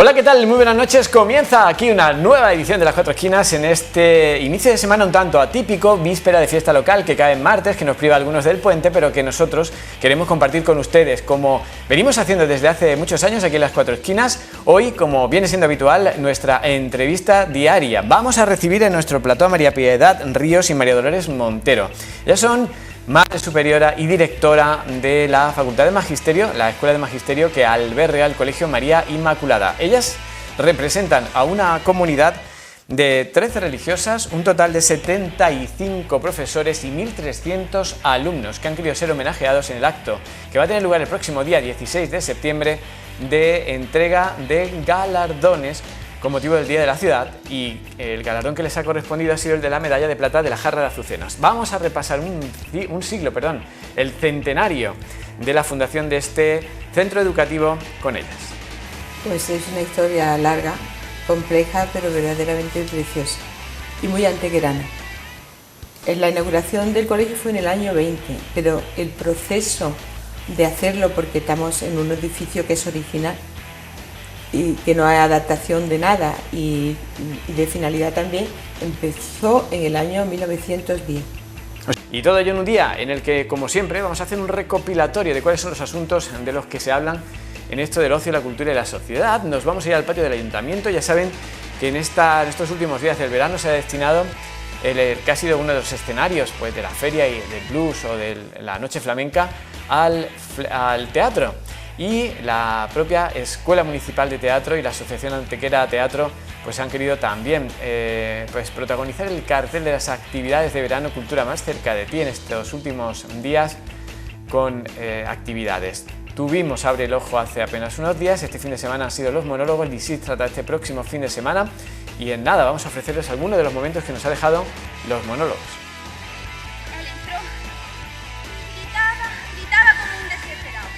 Hola, ¿qué tal? Muy buenas noches. Comienza aquí una nueva edición de Las Cuatro Esquinas en este inicio de semana un tanto atípico, víspera de fiesta local que cae en martes, que nos priva a algunos del puente, pero que nosotros queremos compartir con ustedes, como venimos haciendo desde hace muchos años aquí en Las Cuatro Esquinas. Hoy, como viene siendo habitual, nuestra entrevista diaria. Vamos a recibir en nuestro plató a María Piedad Ríos y María Dolores Montero. Ellas son Madre Superiora y Directora de la Facultad de Magisterio, la Escuela de Magisterio que alberga el Colegio María Inmaculada. Ellas representan a una comunidad de 13 religiosas, un total de 75 profesores y 1.300 alumnos que han querido ser homenajeados en el acto que va a tener lugar el próximo día 16 de septiembre de entrega de galardones con motivo del Día de la Ciudad, y el galardón que les ha correspondido ha sido el de la medalla de plata de la Jarra de Azucenas. Vamos a repasar el centenario de la fundación de este centro educativo con ellas. Pues es una historia larga, compleja, pero verdaderamente preciosa y muy antequerana. La inauguración del colegio fue en el año 20, pero el proceso de hacerlo, porque estamos en un edificio que es original y que no hay adaptación de nada y de finalidad también, empezó en el año 1910. Y todo ello en un día en el que, como siempre, vamos a hacer un recopilatorio de cuáles son los asuntos de los que se hablan en esto del ocio, la cultura y la sociedad. Nos vamos a ir al patio del ayuntamiento. Ya saben que en estos últimos días del verano se ha destinado el que ha sido uno de los escenarios pues, de la feria y del blues o de la noche flamenca al teatro. Y la propia Escuela Municipal de Teatro y la Asociación Antequera Teatro pues han querido también pues protagonizar el cartel de las actividades de verano Cultura más cerca de ti en estos últimos días con actividades. Tuvimos Abre el Ojo hace apenas unos días, este fin de semana han sido los monólogos, el ISIT trata este próximo fin de semana y en nada vamos a ofrecerles algunos de los momentos que nos ha dejado los monólogos. Él entró, gritaba como un desesperado.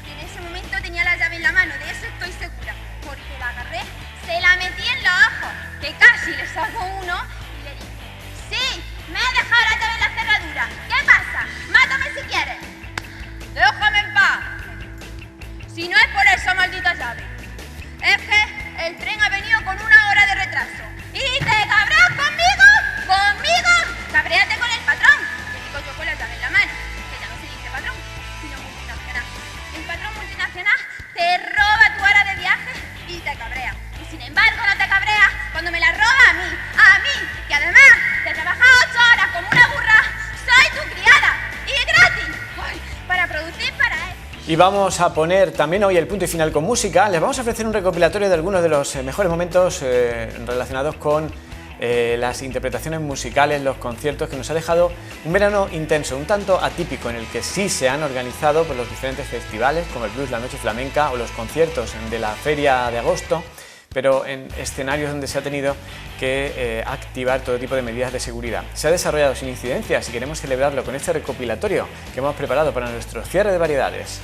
En ese momento tenía la llave en la mano, de eso estoy segura, porque la agarré, se la metí en los ojos, que casi le saco uno y le dije: sí, me he dejado la llave en la cerradura, ¿qué pasa? Mátame si quieres. Déjame en paz. Si no es por esa maldita llave, es que el tren ha venido con 1 hora de retraso. ¿Y te cabreas conmigo? ¿Conmigo? Cabréate con el patrón. Le digo yo con la llave en la mano, que ya no se dice patrón, sino multinacional. El patrón multinacional te roba tu hora de viaje y te cabrea. Y sin embargo no te cabreas cuando me la roba a mí, que además de trabajar 8 horas como una burra, soy tu criada y gratis. Ay, para producir para él. Y vamos a poner también hoy el punto y final con música. Les vamos a ofrecer un recopilatorio de algunos de los mejores momentos relacionados con las interpretaciones musicales, los conciertos, que nos ha dejado un verano intenso, un tanto atípico, en el que sí se han organizado pues, los diferentes festivales como el blues, la noche flamenca o los conciertos de la feria de agosto, pero en escenarios donde se ha tenido que activar todo tipo de medidas de seguridad. Se ha desarrollado sin incidencias y queremos celebrarlo con este recopilatorio que hemos preparado para nuestro cierre de variedades.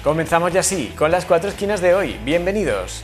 Comenzamos ya así, con las 4 esquinas de hoy. Bienvenidos.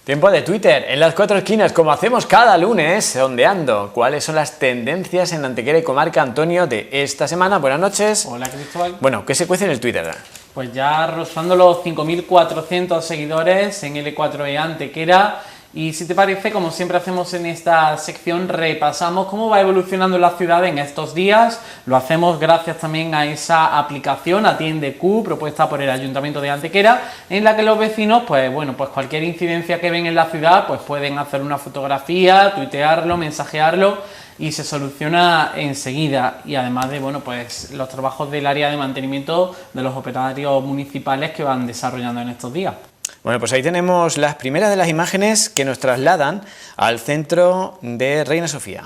Tiempo de Twitter, en las 4 esquinas, como hacemos cada lunes, sondeando cuáles son las tendencias en Antequera y Comarca. Antonio, de esta semana, buenas noches. Hola, Cristóbal. Bueno, ¿qué se cuece en el Twitter? Pues ya rozando los 5.400 seguidores en L4E Antequera. Y si te parece, como siempre hacemos en esta sección, repasamos cómo va evolucionando la ciudad en estos días. Lo hacemos gracias también a esa aplicación Atiende Q, propuesta por el Ayuntamiento de Antequera, en la que los vecinos, pues cualquier incidencia que ven en la ciudad, pues pueden hacer una fotografía, tuitearlo, mensajearlo y se soluciona enseguida. Y además de los trabajos del área de mantenimiento de los operarios municipales que van desarrollando en estos días. Bueno, pues ahí tenemos las primeras de las imágenes que nos trasladan al centro de Reina Sofía.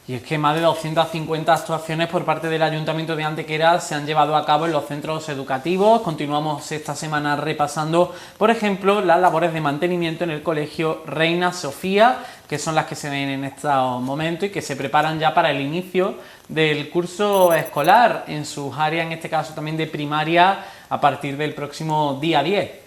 Y es que más de 250 actuaciones por parte del Ayuntamiento de Antequera se han llevado a cabo en los centros educativos. Continuamos esta semana repasando, por ejemplo, las labores de mantenimiento en el Colegio Reina Sofía, que son las que se ven en estos momentos y que se preparan ya para el inicio del curso escolar en sus áreas, en este caso también de primaria, a partir del próximo día 10.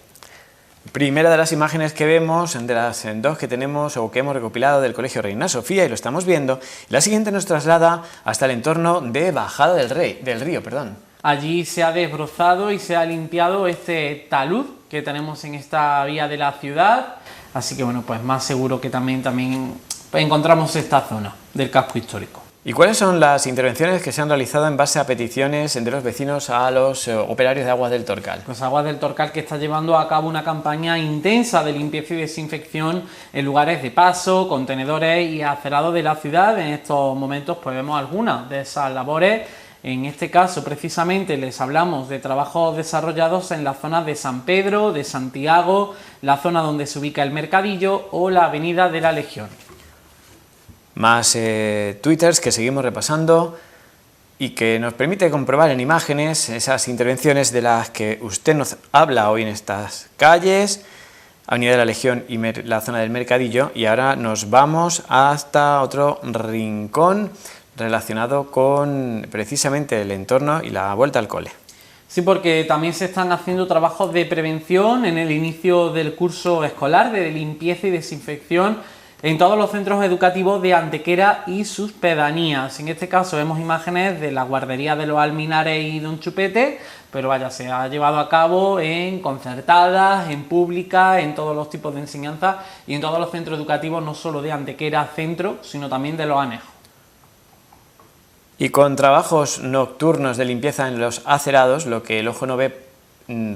Primera de las imágenes que vemos, de las dos que tenemos o que hemos recopilado del Colegio Reina Sofía, y lo estamos viendo. La siguiente nos traslada hasta el entorno de Bajada del Río. Allí se ha desbrozado y se ha limpiado este talud que tenemos en esta vía de la ciudad. Así que bueno, pues más seguro que también encontramos esta zona del casco histórico. ¿Y cuáles son las intervenciones que se han realizado en base a peticiones de los vecinos a los operarios de Aguas del Torcal? Pues Aguas del Torcal, que está llevando a cabo una campaña intensa de limpieza y desinfección en lugares de paso, contenedores y acerados de la ciudad. En estos momentos pues vemos algunas de esas labores. En este caso precisamente les hablamos de trabajos desarrollados en las zonas de San Pedro, de Santiago, la zona donde se ubica el Mercadillo o la Avenida de la Legión. Más twitters que seguimos repasando y que nos permite comprobar en imágenes esas intervenciones de las que usted nos habla hoy en estas calles, Avenida de la Legión y la zona del Mercadillo. Y ahora nos vamos hasta otro rincón relacionado con precisamente el entorno y la vuelta al cole. Sí, porque también se están haciendo trabajos de prevención en el inicio del curso escolar, de limpieza y desinfección en todos los centros educativos de Antequera y sus pedanías. En este caso vemos imágenes de la guardería de los Alminares y Don Chupete, pero vaya, se ha llevado a cabo en concertadas, en públicas, en todos los tipos de enseñanza y en todos los centros educativos, no solo de Antequera centro, sino también de los anejos. Y con trabajos nocturnos de limpieza en los acerados, lo que el ojo no ve,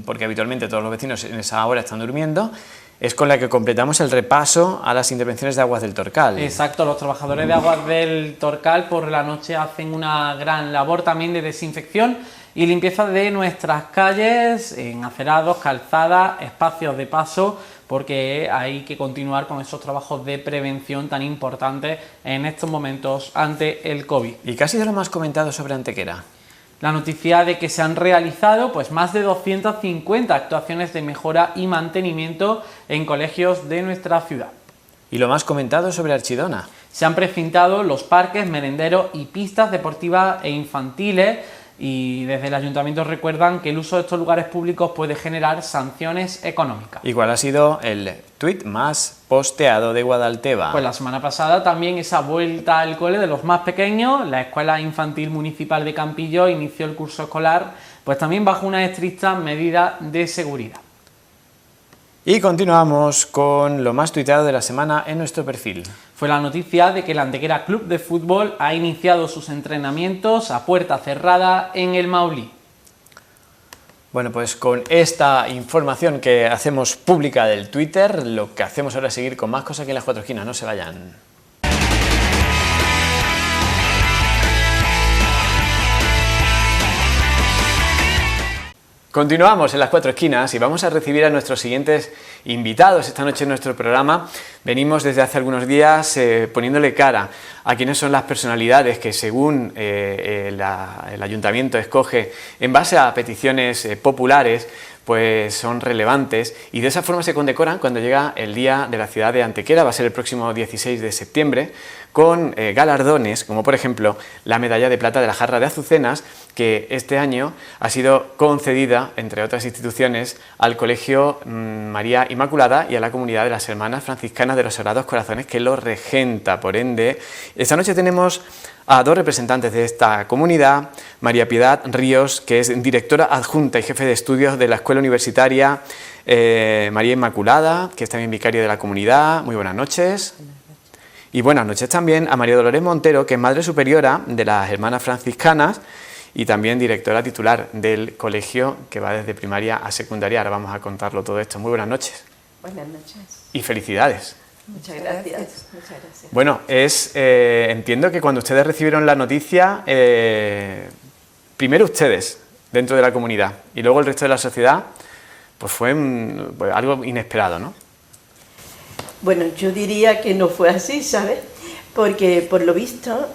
porque habitualmente todos los vecinos en esa hora están durmiendo, es con la que completamos el repaso a las intervenciones de Aguas del Torcal. Exacto, los trabajadores de Aguas del Torcal por la noche hacen una gran labor también de desinfección y limpieza de nuestras calles, en acerados, calzadas, espacios de paso, porque hay que continuar con esos trabajos de prevención tan importantes en estos momentos ante el COVID. ¿Y qué ha sido lo más comentado sobre Antequera? La noticia de que se han realizado pues más de 250 actuaciones de mejora y mantenimiento en colegios de nuestra ciudad. ¿Y lo más comentado sobre Archidona? Se han precintado los parques, merenderos y pistas deportivas e infantiles, y desde el ayuntamiento recuerdan que el uso de estos lugares públicos puede generar sanciones económicas. ¿Y cuál ha sido el tuit más posteado de Guadalteba? Pues la semana pasada también esa vuelta al cole de los más pequeños. La Escuela Infantil Municipal de Campillo inició el curso escolar pues también bajo unas estrictas medidas de seguridad. Y continuamos con lo más tuiteado de la semana en nuestro perfil. Fue la noticia de que el Antequera Club de Fútbol ha iniciado sus entrenamientos a puerta cerrada en el Maulí. Bueno, pues con esta información que hacemos pública del Twitter, lo que hacemos ahora es seguir con más cosas aquí en Las Cuatro Esquinas. No se vayan. Continuamos en Las Cuatro Esquinas y vamos a recibir a nuestros siguientes invitados esta noche en nuestro programa. Venimos desde hace algunos días poniéndole cara a quiénes son las personalidades que según el ayuntamiento escoge en base a peticiones populares, pues son relevantes, y de esa forma se condecoran cuando llega el Día de la Ciudad de Antequera. Va a ser el próximo 16 de septiembre, con galardones, como por ejemplo la medalla de plata de la Jarra de Azucenas, que este año ha sido concedida, entre otras instituciones, al Colegio María Inmaculada y a la Comunidad de las Hermanas Franciscanas de los Sagrados Corazones, que lo regenta. Por ende, esta noche tenemos a dos representantes de esta comunidad: María Piedad Ríos, que es directora adjunta y jefe de estudios de la Escuela Universitaria María Inmaculada, que es también vicaria de la comunidad. Muy buenas noches. Y buenas noches también a María Dolores Montero, que es madre superiora de las Hermanas Franciscanas y también directora titular del colegio, que va desde primaria a secundaria. Ahora vamos a contarlo todo esto. Muy buenas noches. Buenas noches. Y felicidades. Muchas gracias. Muchas gracias. Bueno, entiendo que cuando ustedes recibieron la noticia, primero ustedes dentro de la comunidad y luego el resto de la sociedad, pues fue algo inesperado, ¿no? Bueno, yo diría que no fue así, ¿sabes? porque por lo visto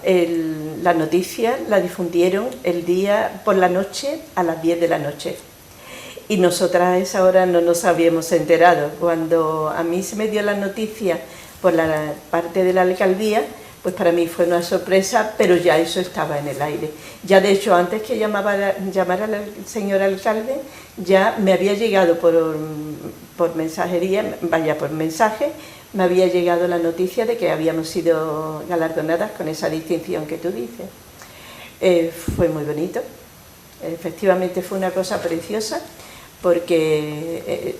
la noticia la difundieron el día por la noche a las 10 de la noche. Y nosotras a esa hora no nos habíamos enterado. Cuando a mí se me dio la noticia por la parte de la alcaldía, pues para mí fue una sorpresa, pero ya eso estaba en el aire. Ya de hecho, antes que llamara al señor alcalde, ya me había llegado por mensajería, por mensaje, me había llegado la noticia de que habíamos sido galardonadas con esa distinción que tú dices. Fue muy bonito, efectivamente fue una cosa preciosa, porque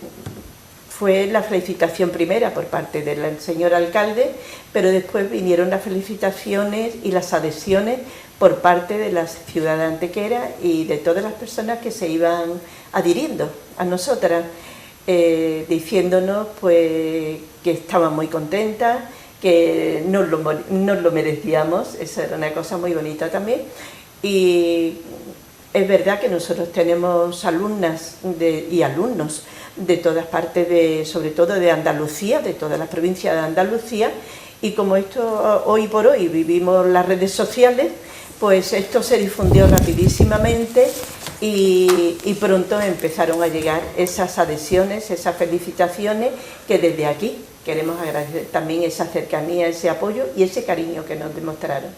fue la felicitación primera por parte del señor alcalde, pero después vinieron las felicitaciones y las adhesiones por parte de la ciudad de Antequera y de todas las personas que se iban adhiriendo a nosotras, diciéndonos pues que estaban muy contentas, que nos lo merecíamos. Eso era una cosa muy bonita también. Y es verdad que nosotros tenemos alumnas y alumnos de todas partes, sobre todo de Andalucía, de todas las provincias de Andalucía, y como esto hoy por hoy vivimos las redes sociales, pues esto se difundió rapidísimamente y pronto empezaron a llegar esas adhesiones, esas felicitaciones, que desde aquí queremos agradecer también esa cercanía, ese apoyo y ese cariño que nos demostraron.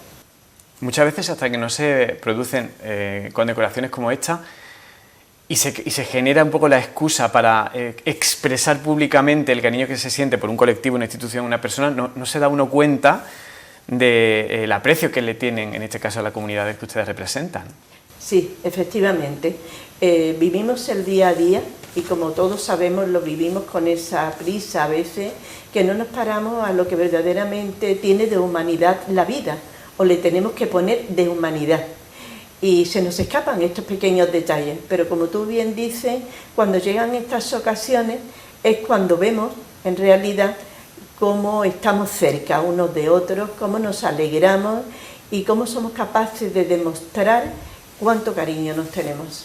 Muchas veces hasta que no se producen condecoraciones como esta y se genera un poco la excusa para expresar públicamente el cariño que se siente por un colectivo, una institución, una persona, no se da uno cuenta del aprecio que le tienen, en este caso, a la comunidad que ustedes representan. Sí, efectivamente. Vivimos el día a día y, como todos sabemos, lo vivimos con esa prisa a veces, que no nos paramos a lo que verdaderamente tiene de humanidad la vida, o le tenemos que poner de humanidad. Y se nos escapan estos pequeños detalles, pero como tú bien dices, cuando llegan estas ocasiones es cuando vemos en realidad cómo estamos cerca unos de otros, cómo nos alegramos y cómo somos capaces de demostrar cuánto cariño nos tenemos.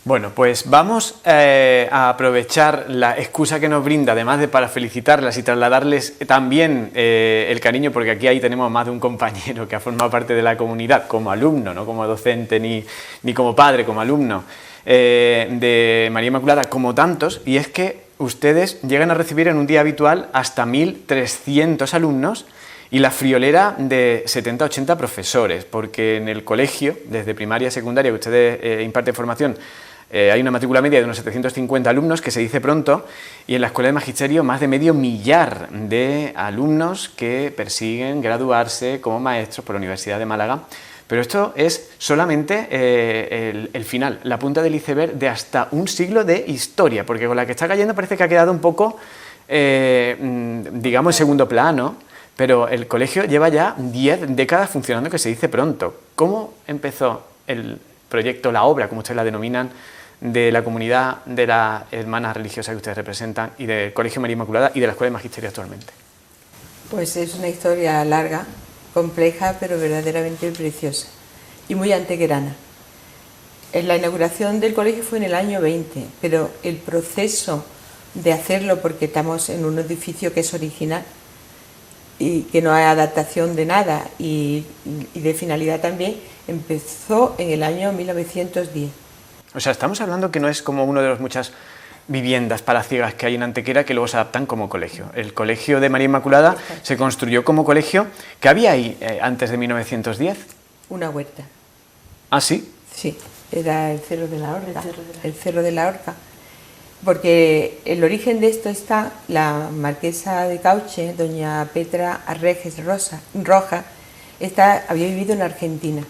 Bueno, pues vamos a aprovechar la excusa que nos brinda, además de para felicitarlas y trasladarles también el cariño, porque aquí ahí tenemos más de un compañero que ha formado parte de la comunidad como alumno, no como docente ni como padre, como alumno de María Inmaculada, como tantos, y es que ustedes llegan a recibir en un día habitual hasta 1.300 alumnos y la friolera de 70-80 profesores, porque en el colegio, desde primaria a secundaria, que ustedes imparten formación, hay una matrícula media de unos 750 alumnos, que se dice pronto, y en la Escuela de Magisterio más de medio millar de alumnos que persiguen graduarse como maestros por la Universidad de Málaga. Pero esto es solamente el final, la punta del iceberg de hasta un siglo de historia, porque con la que está cayendo parece que ha quedado un poco, digamos, en segundo plano, pero el colegio lleva ya 10 décadas funcionando, que se dice pronto. ¿Cómo empezó el proyecto, la obra, como ustedes la denominan, de la comunidad de las hermanas religiosas que ustedes representan y del Colegio María Inmaculada y de la Escuela de Magisterio actualmente? Pues es una historia larga, compleja, pero verdaderamente preciosa y muy antequerana. La inauguración del colegio fue en el año 20, pero el proceso de hacerlo, porque estamos en un edificio que es original y que no hay adaptación de nada y de finalidad también, empezó en el año 1910. O sea, estamos hablando que no es como uno de las muchas viviendas palaciegas que hay en Antequera que luego se adaptan como colegio. El colegio de María Inmaculada se construyó como colegio. ¿Qué había ahí antes de 1910? Una huerta. ¿Ah, sí? Sí, era el Cerro de la Horca. El Cerro de la Horca. Porque el origen de esto está la marquesa de Cauche, doña Petra Arreges Roja, había vivido en Argentina.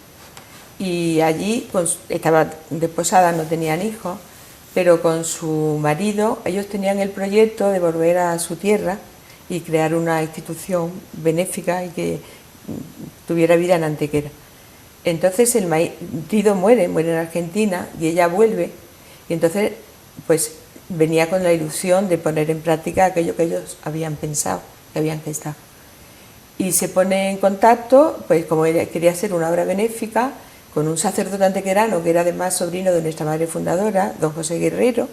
Y allí estaba desposada, no tenían hijos, pero con su marido ellos tenían el proyecto de volver a su tierra y crear una institución benéfica y que tuviera vida en Antequera. Entonces el marido muere en Argentina y ella vuelve, y entonces pues venía con la ilusión de poner en práctica aquello que ellos habían pensado, que habían gestado. Y se pone en contacto, pues como ella quería hacer una obra benéfica, con un sacerdote antequerano que era además sobrino de nuestra madre fundadora, don José Guerrero,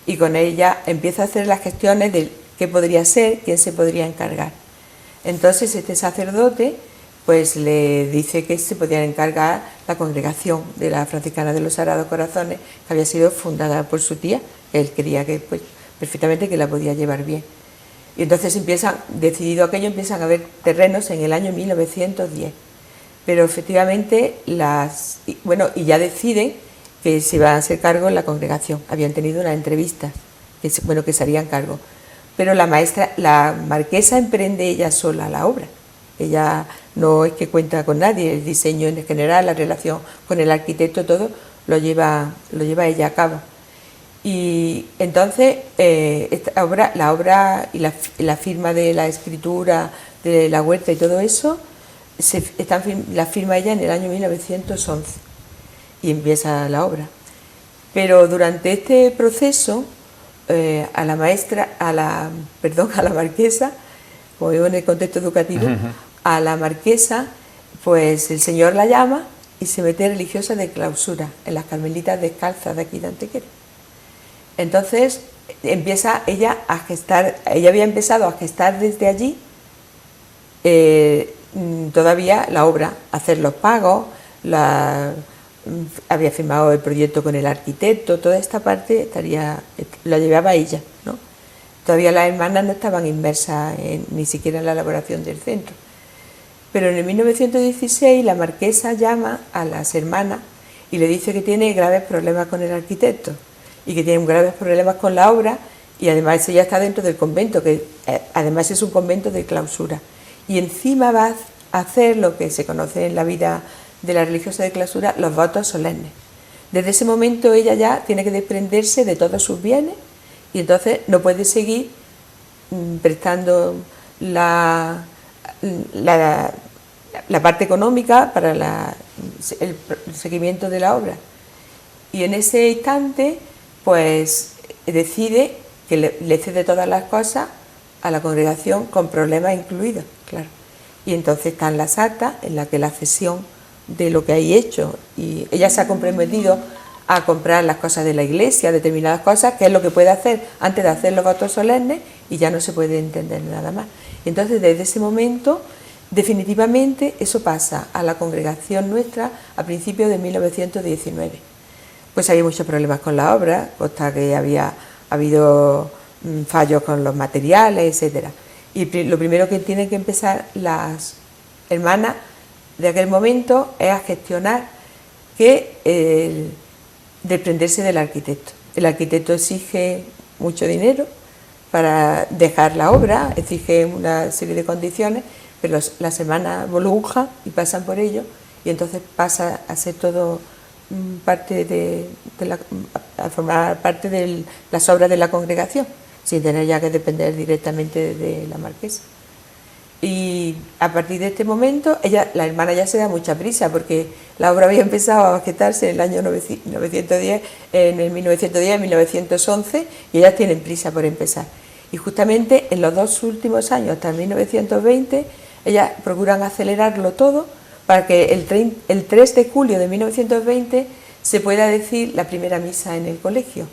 y con ella empieza a hacer las gestiones de qué podría ser, quién se podría encargar. Entonces este sacerdote pues le dice que se podía encargar la congregación de la Franciscana de los Sagrados Corazones, que había sido fundada por su tía. Él quería que pues perfectamente que la podía llevar bien. Y entonces decidido aquello, empiezan a haber terrenos en el año 1910. Pero efectivamente y ya deciden que se iban a hacer cargo en la congregación. Habían tenido una entrevista que se harían cargo. Pero la marquesa emprende ella sola la obra. Ella no es que cuenta con nadie, el diseño en general, la relación con el arquitecto, todo lo lleva ella a cabo. Y entonces la obra y la firma de la escritura de la huerta y todo eso la firma ella en el año 1911 y empieza la obra. Pero durante este proceso a la marquesa, como digo en el contexto educativo, a la marquesa, pues el Señor la llama y se mete religiosa de clausura en las Carmelitas Descalzas de aquí de Antequera. Entonces empieza ella a gestar, ella había empezado a gestar desde allí todavía la obra, hacer los pagos, había firmado el proyecto con el arquitecto, toda esta parte la llevaba ella, ¿no? Todavía las hermanas no estaban inmersas ni siquiera en la elaboración del centro. Pero en el 1916 la marquesa llama a las hermanas y le dice que tiene graves problemas con el arquitecto y que tiene graves problemas con la obra, y además ella está dentro del convento, que además es un convento de clausura. Y encima va a hacer lo que se conoce en la vida de la religiosa de clausura, los votos solemnes. Desde ese momento ella ya tiene que desprenderse de todos sus bienes y entonces no puede seguir prestando la parte económica para el seguimiento de la obra. Y en ese instante pues decide que le cede todas las cosas a la congregación, con problemas incluidos, claro. Y entonces están las actas en las que la cesión de lo que hay hecho, y ella se ha comprometido a comprar las cosas de la iglesia, determinadas cosas, que es lo que puede hacer antes de hacer los votos solemnes, y ya no se puede entender nada más. Entonces desde ese momento definitivamente eso pasa a la congregación nuestra a principios de 1919. Pues había muchos problemas con la obra, consta que había habido fallos con los materiales, etcétera. Y lo primero que tienen que empezar las hermanas de aquel momento es a gestionar desprenderse del arquitecto. El arquitecto exige mucho dinero para dejar la obra, exige una serie de condiciones, pero las hermanas volujan y pasan por ello, y entonces pasa a ser todo a formar parte de las obras de la congregación, sin tener ya que depender directamente de la marquesa. Y a partir de este momento, la hermana ya se da mucha prisa, porque la obra había empezado a gestarse en el año 1910, en el 1910, 1911, y ellas tienen prisa por empezar. Y justamente en los dos últimos años, hasta el 1920, ellas procuran acelerarlo todo para que el 3 de julio de 1920 se pueda decir la primera misa en el colegio,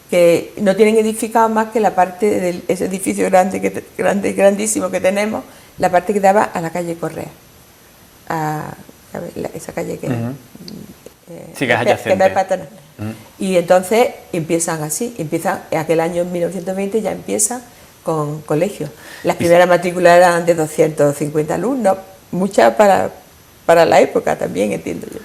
que no tienen edificado más que la parte de ese edificio grandísimo que tenemos, la parte que daba a la calle Correa, esa calle que, sí, que es adyacente. Que no es patronal. Y entonces empiezan aquel año 1920 ya empiezan con colegios. Las primeras matrículas eran de 250 alumnos, muchas para la época también, entiendo yo.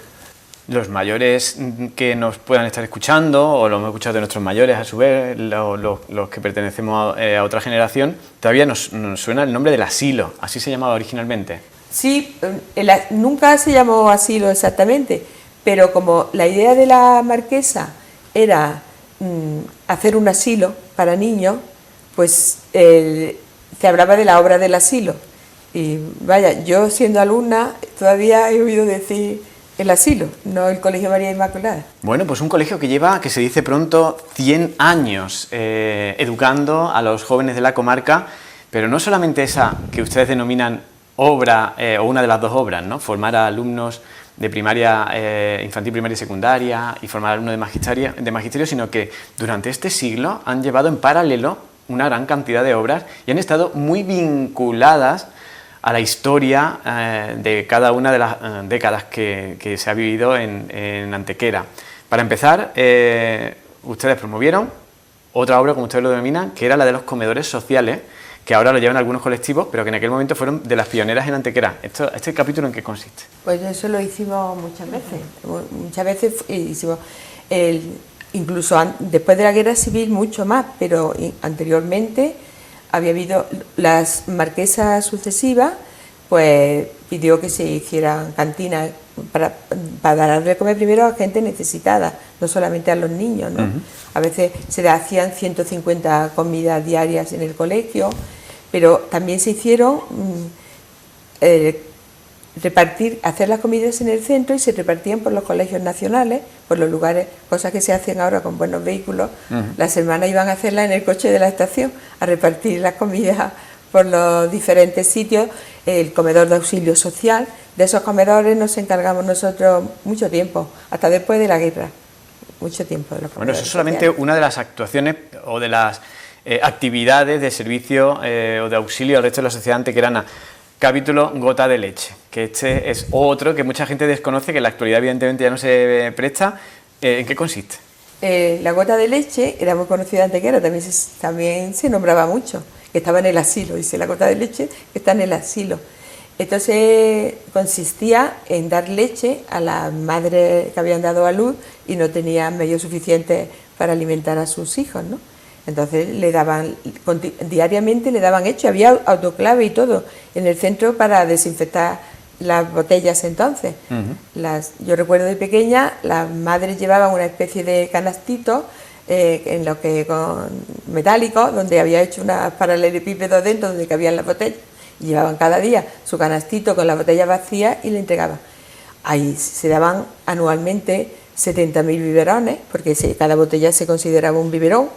Los mayores que nos puedan estar escuchando, o lo hemos escuchado de nuestros mayores a su vez, los que pertenecemos a otra generación, todavía nos suena el nombre del asilo, así se llamaba originalmente. Sí, nunca se llamó asilo exactamente, pero como la idea de la marquesa era hacer un asilo para niños, pues se hablaba de la obra del asilo. Y vaya, yo siendo alumna todavía he oído decir el asilo, no el Colegio María Inmaculada. Bueno, pues un colegio que lleva, que se dice pronto, 100 años educando a los jóvenes de la comarca, pero no solamente esa que ustedes denominan obra, o una de las dos obras, ¿no? Formar a alumnos de primaria, infantil, primaria y secundaria, y formar alumnos de magisterio, sino que durante este siglo han llevado en paralelo una gran cantidad de obras y han estado muy vinculadas a la historia de cada una de las décadas que se ha vivido en Antequera. Para empezar, ustedes promovieron otra obra, como ustedes lo denominan, que era la de los comedores sociales, que ahora lo llevan algunos colectivos, pero que en aquel momento fueron de las pioneras en Antequera. ¿Este capítulo en qué consiste? Pues eso lo hicimos muchas veces. Muchas veces hicimos, incluso después de la guerra civil, mucho más, pero anteriormente había habido las marquesas sucesivas, pues pidió que se hicieran cantinas para darle de comer primero a gente necesitada, no solamente a los niños, ¿no? A veces se hacían 150 comidas diarias en el colegio, pero también se hicieron hacer las comidas en el centro y se repartían por los colegios nacionales, por los lugares, cosas que se hacen ahora con buenos vehículos. Las hermanas iban a hacerlas en el coche de la estación, a repartir las comidas por los diferentes sitios, el comedor de auxilio social. De esos comedores nos encargamos nosotros mucho tiempo, hasta después de la guerra, mucho tiempo. De los bueno, eso es solamente una de las actuaciones o de las actividades de servicio o de auxilio al resto de la sociedad antequerana. Capítulo Gota de Leche, que este es otro que mucha gente desconoce, que en la actualidad evidentemente ya no se presta. ¿En qué consiste? La Gota de Leche era muy conocida en Antequera, también se nombraba mucho, que estaba en el asilo, dice la Gota de Leche que está en el asilo. Entonces consistía en dar leche a las madres que habían dado a luz y no tenían medios suficientes para alimentar a sus hijos, ¿no? Entonces diariamente le daban leche, había autoclave y todo en el centro para desinfectar las botellas entonces. Yo recuerdo de pequeña, las madres llevaban una especie de canastito con metálico, donde había hecho unas paralelepípedos dentro donde cabían las botellas, y llevaban cada día su canastito con la botella vacía y le entregaban. Ahí se daban anualmente 70.000 biberones, porque cada botella se consideraba un biberón.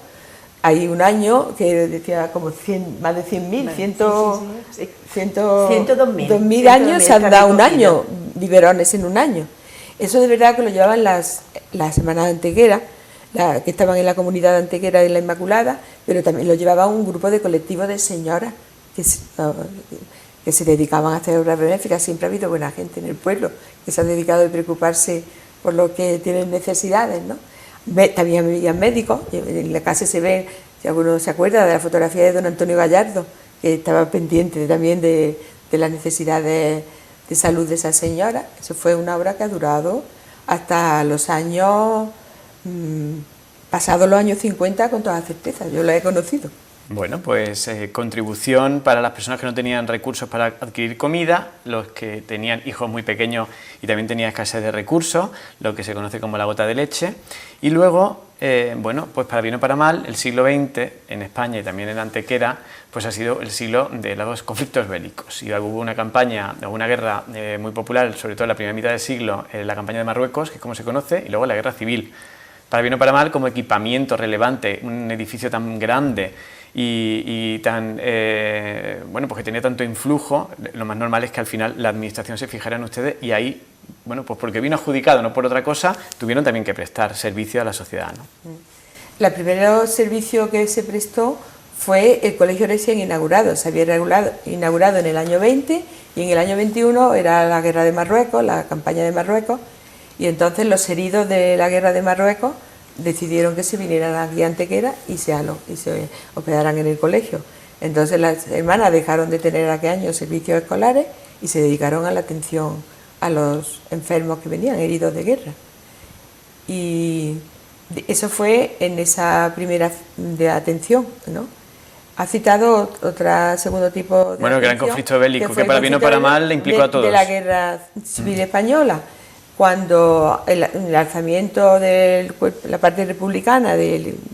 Hay un año que decía como más de 100.000, 102.000 años se han dado un año, biberones en un año. Eso de verdad que lo llevaban las hermanas Antequera, que estaban en la comunidad de Antequera de la Inmaculada, pero también lo llevaba un grupo de colectivos de señoras que se dedicaban a hacer obras benéficas. Siempre ha habido buena gente en el pueblo que se ha dedicado a preocuparse por los que tienen necesidades, ¿no? También había médicos, en la casa se ve, si alguno se acuerda, de la fotografía de don Antonio Gallardo, que estaba pendiente también de las necesidades de salud de esa señora. Eso fue una obra que ha durado hasta los años, pasados los años 50 con toda certeza, yo la he conocido. Bueno, pues contribución para las personas que no tenían recursos para adquirir comida, los que tenían hijos muy pequeños y también tenían escasez de recursos, lo que se conoce como la gota de leche. Y luego, bueno, pues para bien o para mal, el siglo XX en España y también en Antequera, pues ha sido el siglo de los conflictos bélicos. Y hubo una campaña, una guerra muy popular, sobre todo en la primera mitad del siglo, la campaña de Marruecos, que es como se conoce, y luego la guerra civil. Para bien o para mal, como equipamiento relevante, un edificio tan grande y tan, bueno, pues que tenía tanto influjo, lo más normal es que al final la administración se fijara en ustedes y ahí, bueno, pues porque vino adjudicado, no por otra cosa, tuvieron también que prestar servicio a la sociedad, ¿no? El primer servicio que se prestó fue el colegio recién inaugurado. Se había inaugurado en el año 20 y en el año 21 era la guerra de Marruecos, la campaña de Marruecos, y entonces los heridos de la guerra de Marruecos decidieron que se vinieran aquí a Antequera y se hospedaran en el colegio. Entonces las hermanas dejaron de tener aquel año servicios escolares y se dedicaron a la atención a los enfermos que venían, heridos de guerra. Y eso fue en esa primera de atención, ¿no? Ha citado otro segundo tipo de bueno, gran conflicto bélico, que para bien o para mal le implicó a todos. De la guerra civil española, cuando el alzamiento de la parte republicana de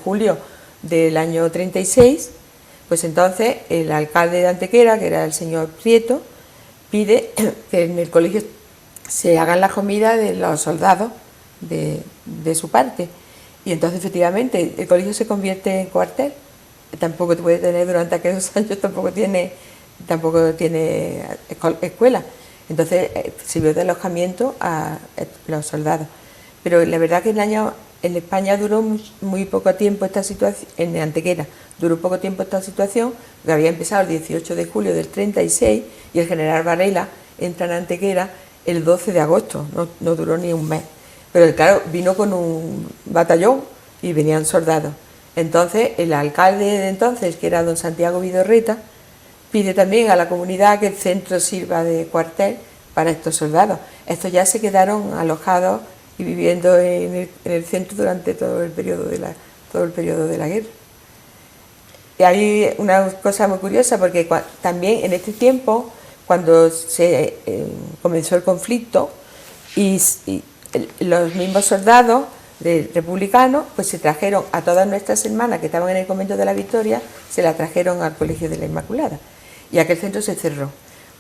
julio del año 36, pues entonces el alcalde de Antequera, que era el señor Prieto, pide que en el colegio se hagan las comidas de los soldados de su parte. Y entonces efectivamente el colegio se convierte en cuartel. Tampoco puede tener durante aquellos años, tampoco tiene escuela. Entonces sirvió de alojamiento a los soldados. Pero la verdad que en el año en España duró muy poco tiempo esta situación, en Antequera duró poco tiempo esta situación, que había empezado el 18 de julio del 36 y el general Varela entra en Antequera el 12 de agosto, no duró ni un mes. Pero claro, vino con un batallón y venían soldados. Entonces el alcalde de entonces, que era don Santiago Vidorreta, pide también a la comunidad que el centro sirva de cuartel para estos soldados. Estos ya se quedaron alojados y viviendo en el centro durante todo el periodo de la guerra. Y hay una cosa muy curiosa, porque también en este tiempo, cuando se comenzó el conflicto, y los mismos soldados republicanos pues se trajeron a todas nuestras hermanas que estaban en el convento de la Victoria, se las trajeron al colegio de la Inmaculada, y aquel centro se cerró.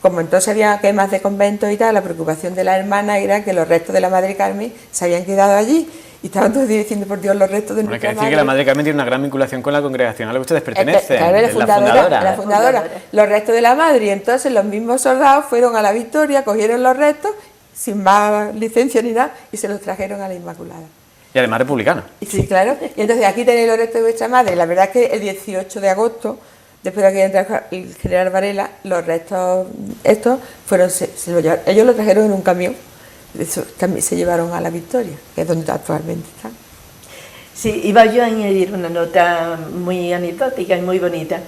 Como entonces había quemas de conventos y tal, la preocupación de las hermanas era que los restos de la Madre Carmen se habían quedado allí y estaban todos diciendo, por Dios, los restos de nuestra madre. Hay que decir que la Madre Carmen tiene una gran vinculación con la congregación a la que ustedes pertenecen. Claro, la fundadora. Los restos de la madre, y entonces los mismos soldados fueron a la Victoria, cogieron los restos sin más licencia ni nada y se los trajeron a la Inmaculada. Y además republicana. Sí, claro. Y entonces aquí tenéis los restos de vuestra madre. La verdad es que el 18 de agosto, después de que entrara el general Varela, los restos estos fueron, ellos los trajeron en un camión, también se llevaron a la Victoria, que es donde actualmente están. Sí, iba yo a añadir una nota muy anecdótica y muy bonita.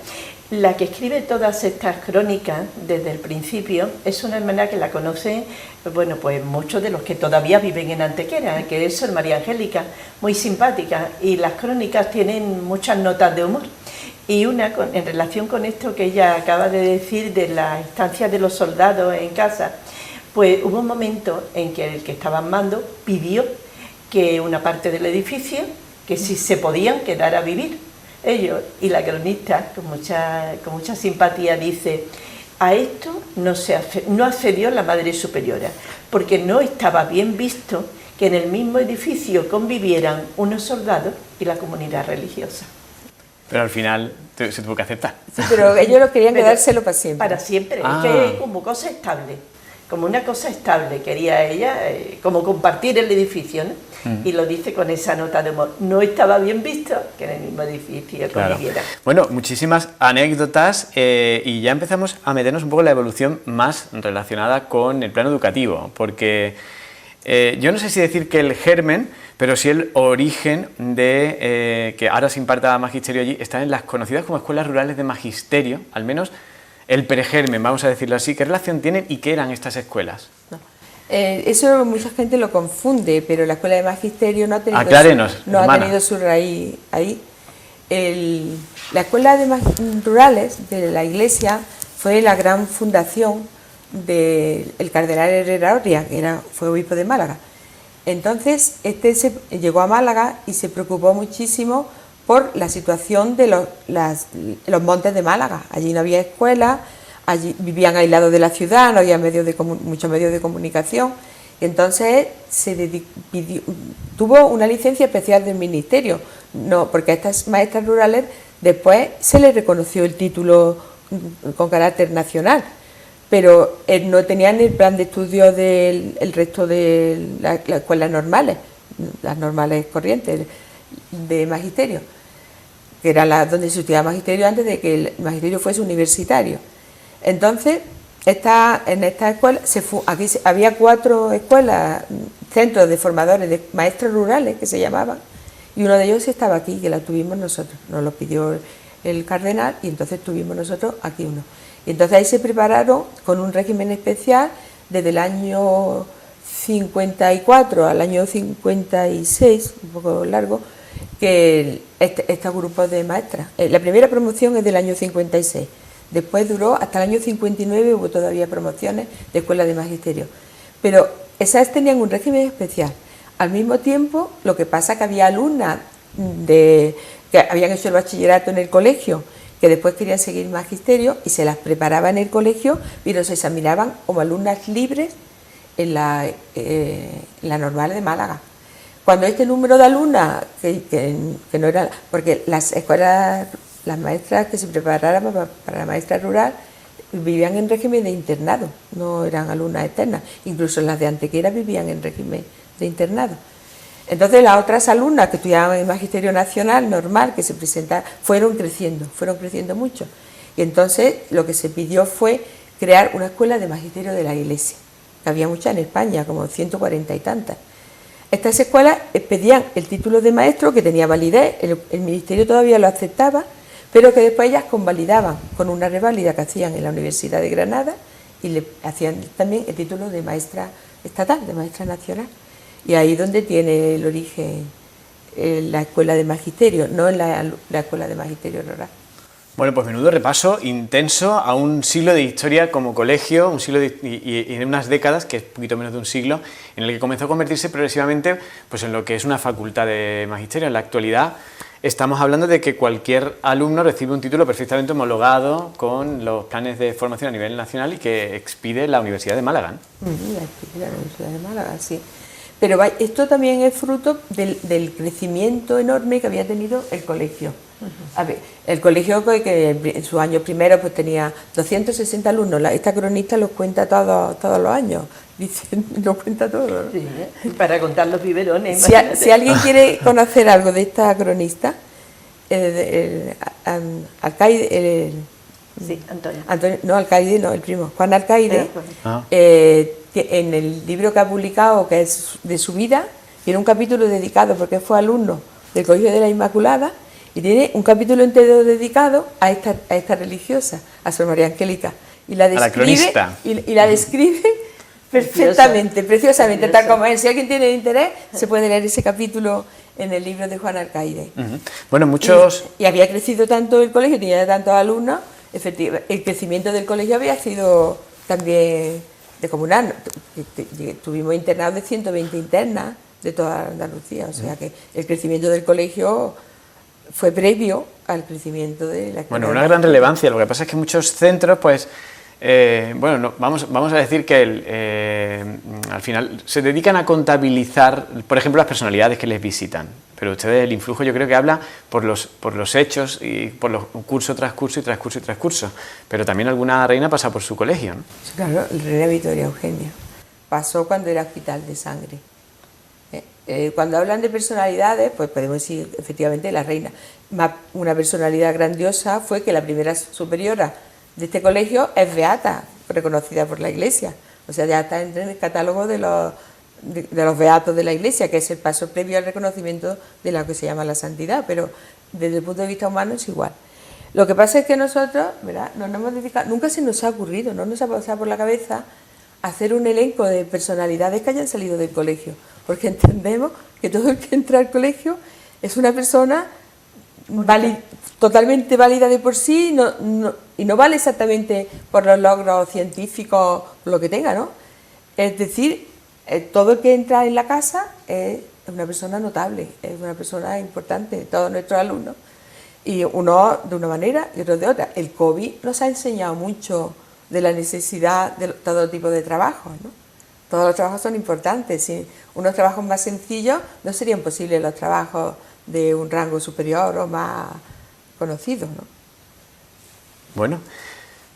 La que escribe todas estas crónicas desde el principio es una hermana que la conocen, bueno, pues muchos de los que todavía viven en Antequera, que es Sor María Angélica, muy simpática, y las crónicas tienen muchas notas de humor. Y una en relación con esto que ella acaba de decir de la estancia de los soldados en casa, pues hubo un momento en que el que estaba en mando pidió que una parte del edificio, que si se podían quedar a vivir ellos, y la cronista con mucha simpatía dice: a esto no accedió la Madre Superiora, porque no estaba bien visto que en el mismo edificio convivieran unos soldados y la comunidad religiosa. Pero al final se tuvo que aceptar. Sí, pero ellos lo querían quedárselo para siempre. Para siempre, es que como cosa estable, como una cosa estable quería ella, como compartir el edificio, ¿no? Y lo dice con esa nota de humor. No estaba bien visto que en el mismo edificio conviviera. Bueno, muchísimas anécdotas y ya empezamos a meternos un poco en la evolución más relacionada con el plano educativo, porque yo no sé si decir que el germen, pero sí el origen de que ahora se imparta magisterio allí, está en las conocidas como escuelas rurales de magisterio, al menos el pregermen, vamos a decirlo así. ¿Qué relación tienen y qué eran estas escuelas? No. Eso mucha gente lo confunde, pero la escuela de magisterio no ha tenido, ha tenido su raíz ahí. La escuela de rurales de la Iglesia fue la gran fundación del cardenal Herrera Orria, que fue obispo de Málaga. Entonces llegó a Málaga y se preocupó muchísimo por la situación de los montes de Málaga. Allí no había escuelas, allí vivían aislados de la ciudad, no había muchos medios de comunicación, y entonces tuvo una licencia especial del ministerio, porque a estas maestras rurales después se les reconoció el título con carácter nacional, pero no tenían el plan de estudio del resto de las escuelas normales, las normales corrientes de magisterio, que era donde se estudiaba magisterio antes de que el magisterio fuese universitario. Entonces, en esta escuela, aquí había 4 escuelas, centros de formadores de maestros rurales, que se llamaban, y uno de ellos estaba aquí, que la tuvimos nosotros, nos lo pidió el cardenal, y entonces tuvimos nosotros aquí uno. Y entonces ahí se prepararon con un régimen especial desde el año 54 al año 56, un poco largo, que estos grupos de maestras. La primera promoción es del año 56. Después duró hasta el año 59, hubo todavía promociones de escuelas de magisterio. Pero esas tenían un régimen especial. Al mismo tiempo, lo que pasa es que había alumnas que habían hecho el bachillerato en el colegio, que después querían seguir magisterio y se las preparaba en el colegio, pero se examinaban como alumnas libres en la normal de Málaga. Cuando este número de alumnas, que no era, porque las escuelas, las maestras que se preparaban para la maestra rural vivían en régimen de internado, no eran alumnas externas, incluso las de Antequera vivían en régimen de internado. Entonces las otras alumnas que estudiaban en el Magisterio Nacional, normal, que se presentaban, fueron creciendo mucho. Y entonces lo que se pidió fue crear una escuela de magisterio de la Iglesia, que había muchas en España, como 140 y tantas. Estas escuelas pedían el título de maestro, que tenía validez, el ministerio todavía lo aceptaba, pero que después ellas convalidaban con una reválida que hacían en la Universidad de Granada y le hacían también el título de maestra estatal, de maestra nacional. Y ahí donde tiene el origen la escuela de magisterio, no en la escuela de magisterio rural. Bueno, pues menudo repaso intenso a un siglo de historia como colegio, un siglo y en unas décadas, que es poquito menos de un siglo, en el que comenzó a convertirse progresivamente pues, en lo que es una facultad de magisterio. En la actualidad estamos hablando de que cualquier alumno recibe un título perfectamente homologado con los planes de formación a nivel nacional y que expide la Universidad de Málaga, ¿no? La expide la Universidad de Málaga, sí. Pero esto también es fruto del crecimiento enorme que había tenido el colegio. A ver, el colegio que en sus años primeros pues tenía 260 alumnos. Esta cronista los cuenta todos los años. Dicen, los cuenta todos, ¿no? Sí, para contar los biberones. Si alguien quiere conocer algo de esta cronista, Alcaide, sí, Antonio. No, Alcaide no, el primo, Juan Alcaide, en el libro que ha publicado, que es de su vida, tiene un capítulo dedicado, porque fue alumno del Colegio de la Inmaculada, y tiene un capítulo entero dedicado a esta religiosa, a Sor María Angélica, y la describe, y la describe perfectamente, preciosamente, tal como es. Si alguien tiene interés, se puede leer ese capítulo en el libro de Juan Alcaide. Bueno, muchos... Y había crecido tanto el colegio, tenía tantos alumnos, efectivamente, el crecimiento del colegio había sido también descomunal. Tuvimos internados de 120 internas de toda Andalucía, o sea que el crecimiento del colegio fue previo al crecimiento de la escuela. Bueno, una gran relevancia. Lo que pasa es que muchos centros, pues, vamos a decir que al final se dedican a contabilizar, por ejemplo, las personalidades que les visitan. Pero ustedes, el influjo, yo creo que habla por los hechos y por los curso tras curso y tras curso y tras curso. Pero también alguna reina pasa por su colegio, ¿no? Sí, claro, el Reina Victoria Eugenia pasó cuando era hospital de sangre. Cuando hablan de personalidades, pues podemos decir efectivamente la reina. Una personalidad grandiosa fue que la primera superiora de este colegio es beata, reconocida por la Iglesia. O sea, ya está en el catálogo de los beatos de la Iglesia, que es el paso previo al reconocimiento de lo que se llama la santidad, pero desde el punto de vista humano es igual. Lo que pasa es que nosotros, ¿verdad?, nos hemos dedicado, nunca se nos ha ocurrido, no nos ha pasado por la cabeza hacer un elenco de personalidades que hayan salido del colegio, porque entendemos que todo el que entra al colegio es una persona totalmente válida de por sí y no vale exactamente por los logros científicos, por lo que tenga, ¿no? Es decir, todo el que entra en la casa es una persona notable, es una persona importante, todos nuestros alumnos, y uno de una manera y otro de otra. El COVID nos ha enseñado mucho de la necesidad de todo tipo de trabajos, ¿no? Todos los trabajos son importantes. Si unos trabajos más sencillos no serían posibles los trabajos de un rango superior o más conocidos, ¿no? Bueno,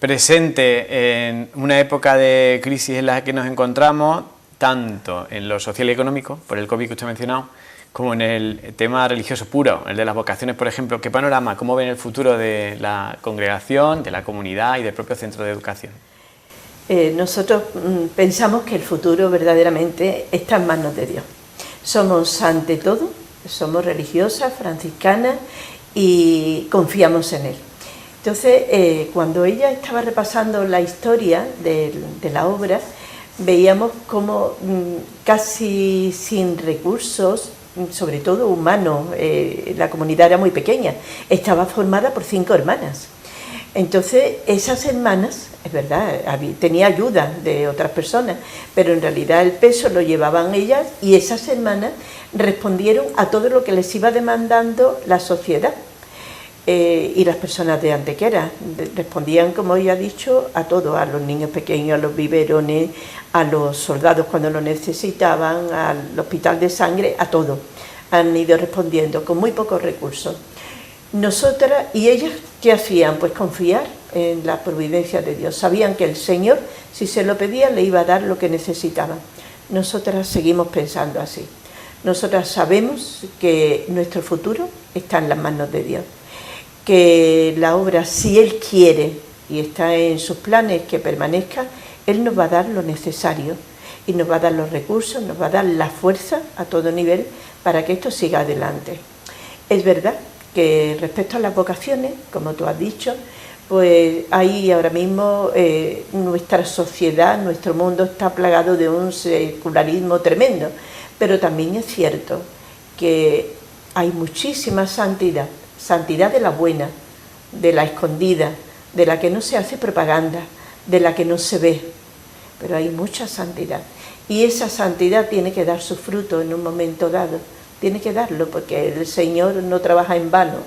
presente en una época de crisis en la que nos encontramos, tanto en lo social y económico, por el COVID que usted ha mencionado, como en el tema religioso puro, el de las vocaciones, por ejemplo. ¿Qué panorama, cómo ven el futuro de la congregación, de la comunidad y del propio centro de educación? Nosotros pensamos que el futuro verdaderamente está en manos de Dios. Somos, ante todo, somos religiosas, franciscanas, y confiamos en Él. Entonces, cuando ella estaba repasando la historia de la obra, veíamos como casi sin recursos, sobre todo humanos, la comunidad era muy pequeña, estaba formada por 5 hermanas. Entonces, esas hermanas, es verdad, tenía ayuda de otras personas, pero en realidad el peso lo llevaban ellas, y esas hermanas respondieron a todo lo que les iba demandando la sociedad. Y las personas de Antequera respondían, como ella ha dicho, a todo, a los niños pequeños, a los biberones, a los soldados cuando lo necesitaban, al hospital de sangre, a todo. Han ido respondiendo con muy pocos recursos. Nosotras y ellas, ¿qué hacían? Pues confiar en la providencia de Dios. Sabían que el Señor, si se lo pedían, le iba a dar lo que necesitaban. Nosotras seguimos pensando así. Nosotras sabemos que nuestro futuro está en las manos de Dios, que la obra, si Él quiere y está en sus planes que permanezca, Él nos va a dar lo necesario y nos va a dar los recursos, nos va a dar la fuerza a todo nivel para que esto siga adelante. Es verdad que respecto a las vocaciones, como tú has dicho, pues hay ahora mismo nuestra sociedad, nuestro mundo está plagado de un secularismo tremendo, pero también es cierto que hay muchísima santidad, santidad de la buena, de la escondida, de la que no se hace propaganda, de la que no se ve, pero hay mucha santidad. Y esa santidad tiene que dar su fruto en un momento dado, tiene que darlo, porque el Señor no trabaja en vano,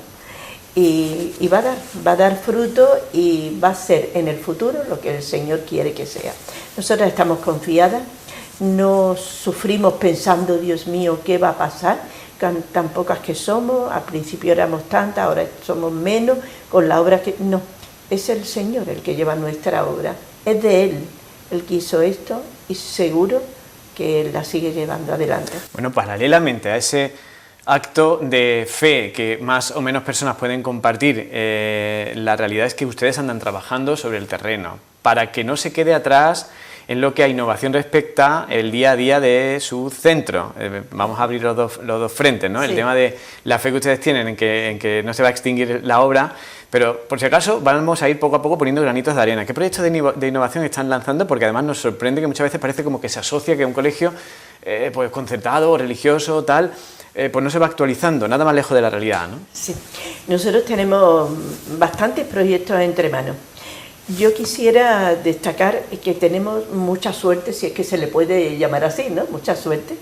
y va a dar fruto y va a ser en el futuro lo que el Señor quiere que sea. Nosotras estamos confiadas, no sufrimos pensando, Dios mío, ¿qué va a pasar? Tan pocas que somos, al principio éramos tantas, ahora somos menos, con la obra que... No, es el Señor el que lleva nuestra obra, es de Él el que hizo esto y seguro que Él la sigue llevando adelante. Bueno, paralelamente a ese acto de fe que más o menos personas pueden compartir, la realidad es que ustedes andan trabajando sobre el terreno para que no se quede atrás en lo que a innovación respecta el día a día de su centro. Vamos a abrir los dos frentes, ¿no? Sí. El tema de la fe que ustedes tienen en que no se va a extinguir la obra, pero por si acaso vamos a ir poco a poco poniendo granitos de arena. ¿Qué proyectos de innovación están lanzando? Porque además nos sorprende que muchas veces parece como que se asocia que un colegio pues concertado, religioso, tal, pues no se va actualizando, nada más lejos de la realidad, ¿no? Sí, nosotros tenemos bastantes proyectos entre manos. Yo quisiera destacar que tenemos mucha suerte, si es que se le puede llamar así, ¿no? Mucha suerte,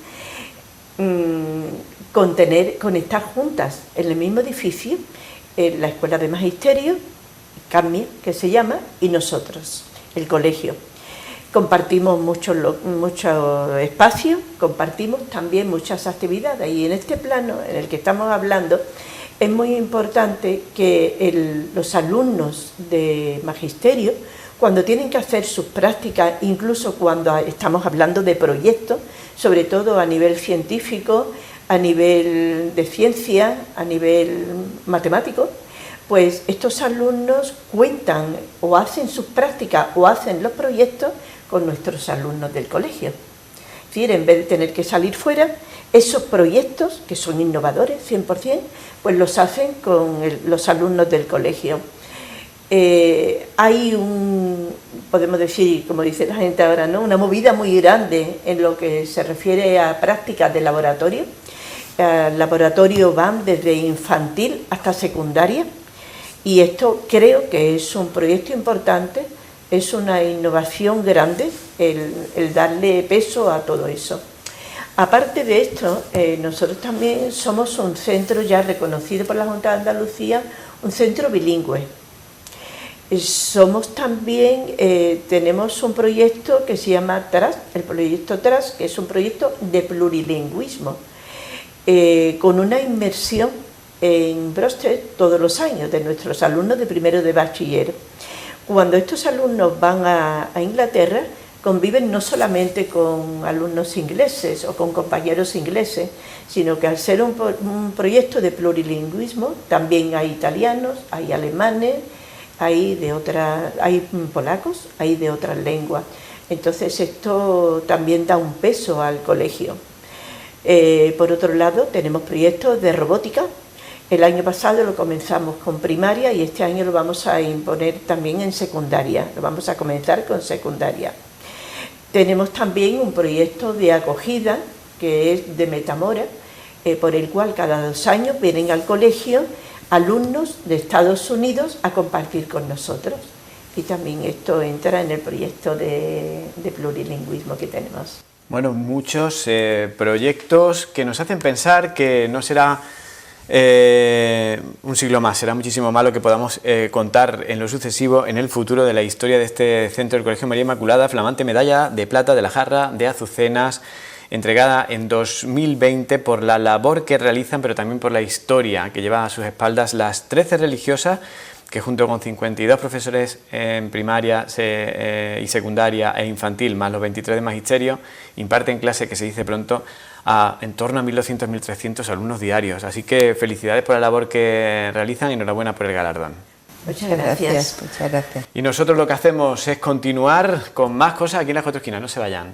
con estar juntas en el mismo edificio, en la Escuela de Magisterio, CAMMIA, que se llama, y nosotros, el colegio. Compartimos muchos espacios, compartimos también muchas actividades, y en este plano en el que estamos hablando, es muy importante que los alumnos de magisterio, cuando tienen que hacer sus prácticas, incluso cuando estamos hablando de proyectos, sobre todo a nivel científico, a nivel de ciencia, a nivel matemático, pues estos alumnos cuentan o hacen sus prácticas o hacen los proyectos con nuestros alumnos del colegio. Es decir, en vez de tener que salir fuera, esos proyectos, que son innovadores 100%, pues los hacen con los alumnos del colegio. Hay podemos decir, como dice la gente ahora, ¿no?, una movida muy grande en lo que se refiere a prácticas de laboratorio. Al laboratorio van desde infantil hasta secundaria, y esto creo que es un proyecto importante, es una innovación grande el darle peso a todo eso. Aparte de esto, nosotros también somos un centro ya reconocido por la Junta de Andalucía, un centro bilingüe. Somos también, tenemos un proyecto que se llama TRAS, el proyecto TRAS, que es un proyecto de plurilingüismo, con una inmersión en Brosted todos los años de nuestros alumnos de primero de bachiller. Cuando estos alumnos van a Inglaterra, conviven no solamente con alumnos ingleses o con compañeros ingleses, sino que al ser un proyecto de plurilingüismo, también hay italianos, hay alemanes, hay polacos, hay de otras lenguas. Entonces esto también da un peso al colegio. Por otro lado, tenemos proyectos de robótica. El año pasado lo comenzamos con primaria y este año lo vamos a imponer también en secundaria, lo vamos a comenzar con secundaria. Tenemos también un proyecto de acogida que es de Metamora, por el cual cada 2 años vienen al colegio alumnos de Estados Unidos a compartir con nosotros. Y también esto entra en el proyecto de plurilingüismo que tenemos. Bueno, muchos proyectos que nos hacen pensar que no será un siglo más, será muchísimo más lo que podamos contar en lo sucesivo, en el futuro de la historia de este centro del Colegio María Inmaculada, flamante medalla de plata de la Jarra de Azucenas, entregada en 2020 por la labor que realizan, pero también por la historia que lleva a sus espaldas las 13 religiosas que junto con 52 profesores en primaria y secundaria e infantil, más los 23 de magisterio, imparten clase, que se dice pronto, a en torno a 1.200-1.300 alumnos diarios. Así que felicidades por la labor que realizan y enhorabuena por el galardón. Muchas gracias. Muchas gracias. Y nosotros lo que hacemos es continuar con más cosas aquí en Las Cuatro Esquinas, no se vayan.